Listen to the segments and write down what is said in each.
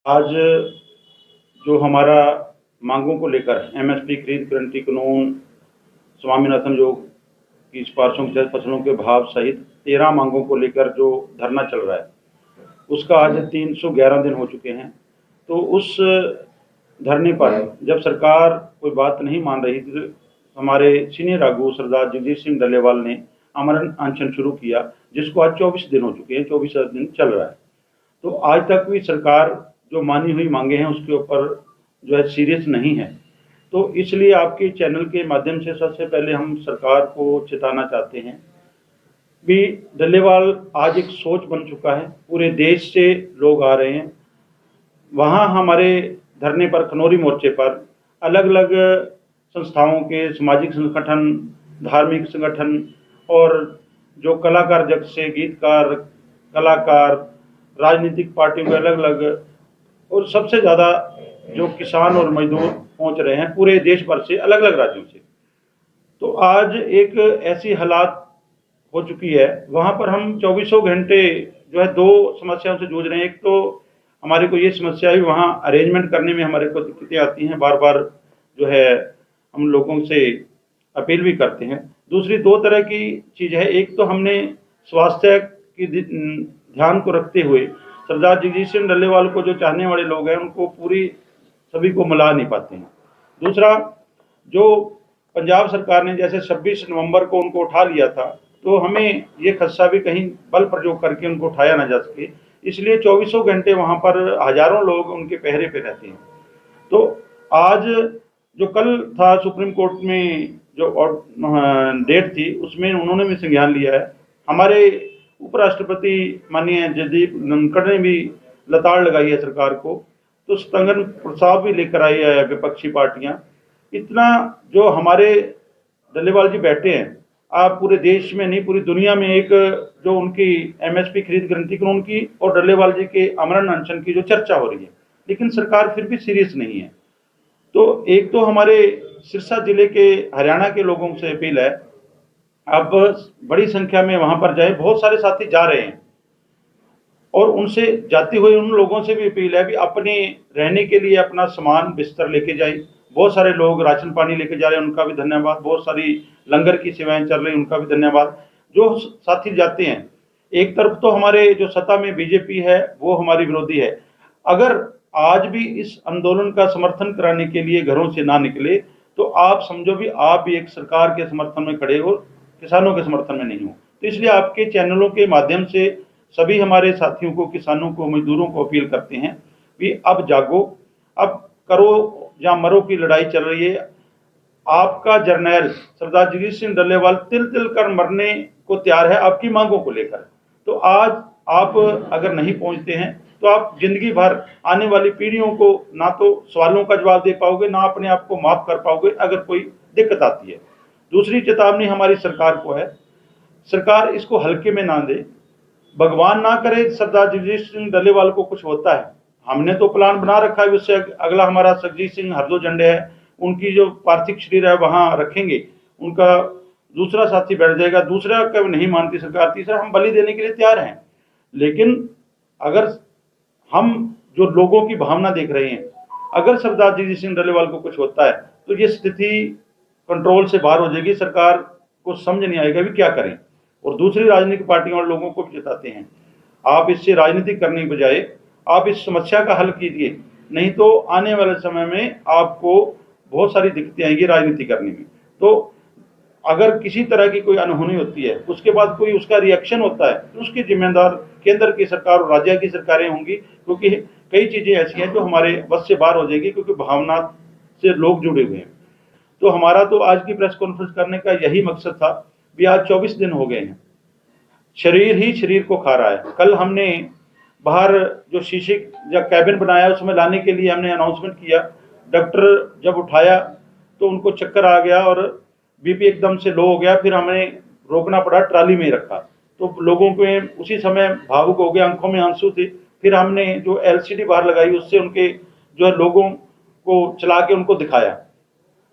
आज जो हमारा मांगों को लेकर एमएसपी खरीद गारंटी कानून, स्वामीनाथन योग की सिफारिशों के तहत फसलों के भाव सहित 13 मांगों को लेकर जो धरना चल रहा है, उसका आज 311 दिन हो चुके हैं। तो उस धरने पर जब सरकार कोई बात नहीं मान रही थी, तो हमारे सीनियर आगू सरदार जगजीत सिंह डल्लेवाल ने आमरण अनशन शुरू किया, जिसको आज 24 दिन हो चुके हैं, 24 दिन चल रहा है। तो आज तक भी सरकार जो मानी हुई मांगे हैं उसके ऊपर जो है सीरियस नहीं है। तो इसलिए आपके चैनल के माध्यम से सबसे पहले हम सरकार को चेताना चाहते हैं भी डल्लेवाल आज एक सोच बन चुका है, पूरे देश से लोग आ रहे हैं। वहाँ हमारे धरने पर खनौरी मोर्चे पर अलग अलग संस्थाओं के सामाजिक संगठन, धार्मिक संगठन और जो कलाकार जगत से गीतकार, कलाकार, राजनीतिक पार्टियों के अलग अलग और सबसे ज़्यादा जो किसान और मजदूर पहुंच रहे हैं पूरे देश भर से, अलग अलग राज्यों से। तो आज एक ऐसी हालात हो चुकी है, वहाँ पर हम 24 घंटे जो है दो समस्याओं से जूझ रहे हैं। एक तो हमारे को ये समस्या है, वहाँ अरेंजमेंट करने में हमारे को दिक्कतें आती हैं, बार बार जो है हम लोगों से अपील भी करते हैं। दूसरी दो तरह की चीज़ है, एक तो हमने स्वास्थ्य की ध्यान को रखते हुए सरदार जगजीत सिंह डल्लेवाल को जो चाहने वाले लोग हैं उनको पूरी सभी को मिला नहीं पाते हैं। दूसरा, जो पंजाब सरकार ने जैसे 26 नवंबर को उनको उठा लिया था, तो हमें ये खदशा भी कहीं बल प्रयोग करके उनको उठाया ना जा सके, इसलिए 24 घंटे वहाँ पर हजारों लोग उनके पहरे पे रहते हैं। तो आज जो कल था सुप्रीम कोर्ट में जो डेट थी, उसमें उन्होंने भी संज्ञान लिया है। हमारे उपराष्ट्रपति माननीय जगदीप धनखड़ ने भी लताड़ लगाई है सरकार को, तो स्थगन प्रस्ताव भी लेकर आई है विपक्षी पार्टियां। इतना जो हमारे डल्लेवाल जी बैठे हैं, आप पूरे देश में नहीं पूरी दुनिया में एक जो उनकी एमएसपी खरीद गारंटी कानून की और डल्लेवाल जी के आमरण अनशन की जो चर्चा हो रही है, लेकिन सरकार फिर भी सीरियस नहीं है। तो एक तो हमारे सिरसा जिले के हरियाणा के लोगों से अपील है, आप बड़ी संख्या में वहां पर जाए, बहुत सारे साथी जा रहे हैं और उनसे जाते हुए उन लोगों से भी अपील है कि अपने रहने के लिए अपना सामान बिस्तर लेके जाए। बहुत सारे लोग राशन पानी लेके जा रहे हैं, उनका भी धन्यवाद। बहुत सारी लंगर की सेवाएं चल रही, उनका भी धन्यवाद। जो साथी जाते हैं, एक तरफ तो हमारे जो सत्ता में बीजेपी है वो हमारी विरोधी है, अगर आज भी इस आंदोलन का समर्थन कराने के लिए घरों से ना निकले तो आप समझो भी आप भी एक सरकार के समर्थन में खड़े हो, किसानों के समर्थन में नहीं हो। तो इसलिए आपके चैनलों के माध्यम से सभी हमारे साथियों को, किसानों को, मजदूरों को अपील करते हैं कि अब जागो, अब करो या मरो की लड़ाई चल रही है। आपका जर्नैल सरदार जगजीत सिंह डल्लेवाल तिल तिल कर मरने को तैयार है आपकी मांगों को लेकर। तो आज आप अगर नहीं पहुंचते हैं तो आप जिंदगी भर आने वाली पीढ़ियों को ना तो सवालों का जवाब दे पाओगे, ना अपने आप को माफ कर पाओगे अगर कोई दिक्कत आती है। दूसरी चेतावनी हमारी सरकार को है, सरकार इसको हल्के में ना दे। भगवान ना करे सरदार जगजीत सिंह डल्लेवाल को कुछ होता है, हमने तो प्लान बना रखा है, उससे अगला हमारा जगजीत सिंह हरदो झंडे है, उनकी जो पार्थिव शरीर है वहां रखेंगे, उनका दूसरा साथी बैठ जाएगा। दूसरा कब नहीं मानती सरकार, तीसरा हम बलि देने के लिए तैयार हैं। लेकिन अगर हम जो लोगों की भावना देख रहे हैं, अगर सरदार जगजीत सिंह डल्लेवाल को कुछ होता है तो ये स्थिति कंट्रोल से बाहर हो जाएगी, सरकार को समझ नहीं आएगा भी क्या करें। और दूसरी राजनीतिक पार्टियों और लोगों को भी चेताते हैं, आप इससे राजनीति करने के बजाय आप इस समस्या का हल कीजिए, नहीं तो आने वाले समय में आपको बहुत सारी दिक्कतें आएंगी राजनीति करने में। तो अगर किसी तरह की कोई अनहोनी होती है, उसके बाद कोई उसका रिएक्शन होता है, तो उसकी जिम्मेदार केंद्र की सरकार और राज्य की सरकारें होंगी, क्योंकि कई चीजें ऐसी हैं जो हमारे बस से बाहर हो जाएगी, क्योंकि भावना से लोग जुड़े हुए हैं। तो हमारा तो आज की प्रेस कॉन्फ्रेंस करने का यही मकसद था भी आज 24 दिन हो गए हैं, शरीर ही शरीर को खा रहा है। कल हमने बाहर जो शीशे या कैबिन बनाया उसमें लाने के लिए हमने अनाउंसमेंट किया, डॉक्टर जब उठाया तो उनको चक्कर आ गया और बीपी एकदम से लो हो गया, फिर हमें रोकना पड़ा, ट्राली में रखा। तो लोगों के उसी समय भावुक हो गए, आंखों में आंसू थे। फिर हमने जो एलसीडी बाहर लगाई उससे उनके जो है लोगों को चला के उनको दिखाया।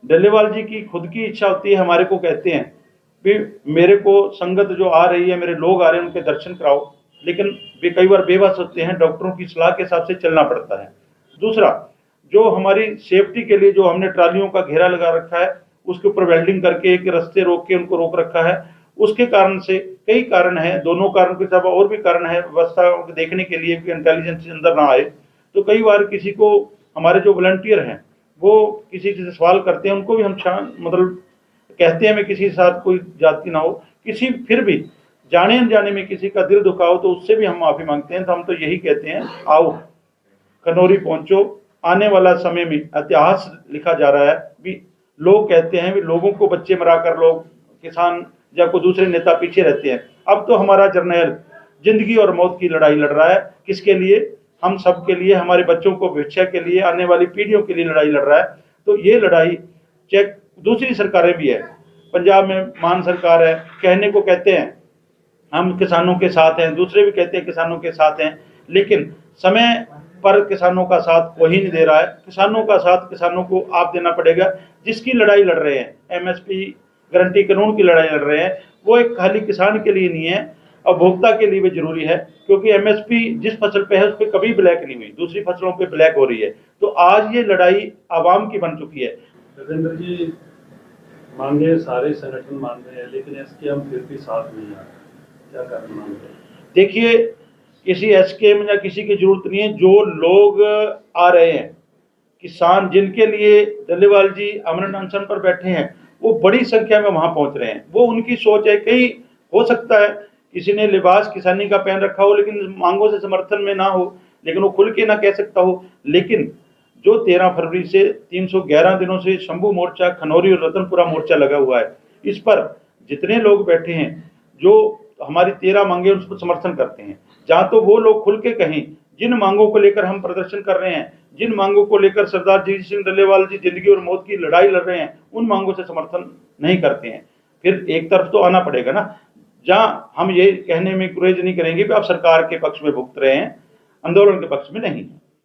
डल्लेवाल जी की खुद की इच्छा होती है, हमारे को कहते हैं भी मेरे को संगत जो आ रही है, मेरे लोग आ रहे हैं, उनके दर्शन कराओ, लेकिन वे कई बार बेबस होते हैं, डॉक्टरों की सलाह के हिसाब से चलना पड़ता है। दूसरा, जो हमारी सेफ्टी के लिए जो हमने ट्रालियों का घेरा लगा रखा है, उसके ऊपर वेल्डिंग करके एक रास्ते रोक के उनको रोक रखा है। उसके कारण से कई कारण हैं, दोनों कारण के अलावा और भी कारण है, व्यवस्था को देखने के लिए कि इंटेलिजेंस अंदर ना आए। तो कई बार किसी को, हमारे जो वॉलंटियर हैं वो किसी से सवाल करते हैं, उनको भी हम मतलब कहते हैं, मैं किसी के साथ कोई जाति ना हो, किसी फिर भी जाने अनजाने में किसी का दिल दुखाओ तो उससे भी हम माफी मांगते हैं। तो हम तो यही कहते हैं, आओ खनौरी पहुंचो, आने वाला समय में इतिहास लिखा जा रहा है भी। लोग कहते हैं भी लोगों को बच्चे मराकर लोग किसान या कोई दूसरे नेता पीछे रहते हैं। अब तो हमारा जर्नैल जिंदगी और मौत की लड़ाई लड़ रहा है। किसके लिए? हम सब के लिए, हमारे बच्चों को भविष्य के लिए, आने वाली पीढ़ियों के लिए लड़ाई लड़ रहा है। तो ये लड़ाई चेक दूसरी सरकारें भी है, पंजाब में मान सरकार है, कहने को कहते हैं हम किसानों के साथ हैं, दूसरे भी कहते हैं किसानों के साथ हैं, लेकिन समय पर किसानों का साथ कोई नहीं दे रहा है। किसानों का साथ किसानों को आप देना पड़ेगा। जिसकी लड़ाई लड़ रहे हैं, एमएसपी गारंटी कानून की लड़ाई लड़ रहे हैं, वो एक खाली किसान के लिए नहीं है, उपभोक्ता के लिए भी जरूरी है। क्योंकि एमएसपी जिस फसल पे है उस पर कभी ब्लैक नहीं हुई, दूसरी फसलों पे ब्लैक हो रही है। तो आज ये लड़ाई आवाम की बन चुकी है। राजेंद्र जी, मांगे सारे संगठन मान रहे हैं, लेकिन इसके हम फिर भी साथ नहीं आ रहे, क्या कारण मान रहे हैं? देखिए, किसी एसकेएम या किसी की जरूरत नहीं है। जो लोग आ रहे हैं, किसान जिनके लिए डल्लेवाल जी अमरण अनशन पर बैठे हैं, वो बड़ी संख्या में वहां पहुंच रहे हैं। वो उनकी सोच है। कई हो सकता है किसी ने लिबास किसानी का पहन रखा हो, लेकिन मांगों से समर्थन में ना हो, लेकिन वो खुल के ना कह सकता हो। लेकिन जो 13 फरवरी से 311 दिनों से शंभू मोर्चा, खनौरी और रतनपुरा मोर्चा लगा हुआ है, इस पर जितने लोग बैठे हैं, जो हमारी 13 मांगे उस पर समर्थन करते हैं, जहां तो वो लोग खुल के कहें जिन मांगों को लेकर हम प्रदर्शन कर रहे हैं, जिन मांगों को लेकर सरदार जीत सिंह डल्लेवाल जी जिंदगी और मौत की लड़ाई लड़ रहे हैं, उन मांगों से समर्थन नहीं करते हैं। फिर एक तरफ तो आना पड़ेगा ना, जहां हम ये कहने में गुरेज नहीं करेंगे कि आप सरकार के पक्ष में भुगत रहे हैं, आंदोलन के पक्ष में नहीं।